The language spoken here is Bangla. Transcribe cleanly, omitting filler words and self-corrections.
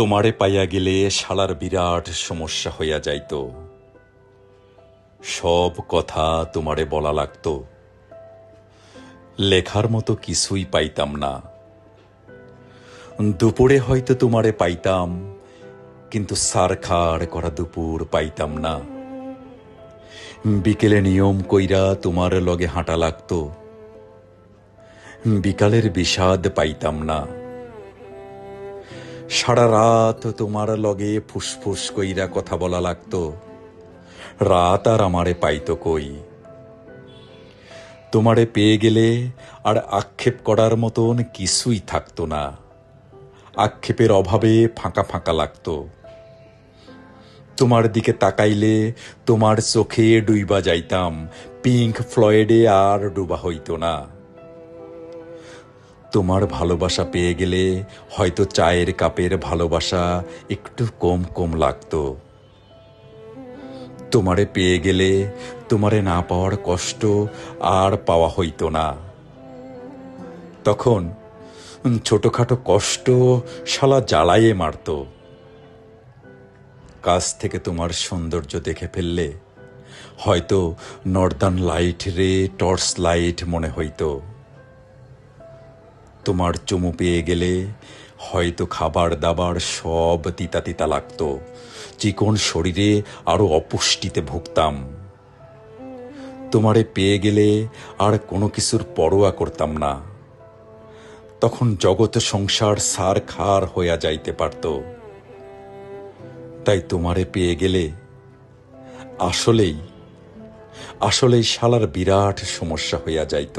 তোমারে পাইয়া গেলে শালার বিরাট সমস্যা হইয়া যাইত। সব কথা তোমারে বলা লাগত, লেখার মতো কিছুই পাইতাম না। দুপুরে হয়তো তোমারে পাইতাম, কিন্তু সারখার করা দুপুর পাইতাম না। বিকেলে নিয়ম কইরা তোমার লগে হাঁটা লাগত, বিকালের বিষাদ পাইতাম না। সারা রাত তোমার লগে ফুসফুস কইরা কথা বলা লাগত, রাত আর আমারে পাইত কই। তোমারে পেয়ে গেলে আর আক্ষেপ করার মতন কিছুই থাকতো না। আক্ষেপের অভাবে ফাঁকা ফাঁকা লাগত। তোমার দিকে তাকাইলে তোমার চোখে ডুইবা যাইতাম, পিঙ্ক ফ্লয়েডে আর ডুবা হইত না। তোমার ভালোবাসা পেয়ে গেলে হয়তো চায়ের কাপের ভালোবাসা একটু কম কম লাগতো। তোমারে পেয়ে গেলে তোমারে না পাওয়ার কষ্ট আর পাওয়া হইতো না। তখন ছোটখাটো কষ্ট শালা জ্বালাইয়ে মারত। কাছ থেকে তোমার সৌন্দর্য দেখে ফেললে হয়তো নর্দার্ন লাইট রে টর্চ লাইট মনে হইতো। তোমার চুমু পেয়ে গেলে হয়তো খাবার দাবার সব তিতা তিতা লাগতো, চিকন শরীরে আরো অপুষ্টিতে ভুগতাম। তোমারে পেয়ে গেলে আর কোনো কিছুর পরোয়া করতাম না। তখন জগৎ সংসার সার খার হইয়া যাইতে পারত। তাই তোমারে পেয়ে গেলে আসলেই আসলেই শালার বিরাট সমস্যা হইয়া যাইত।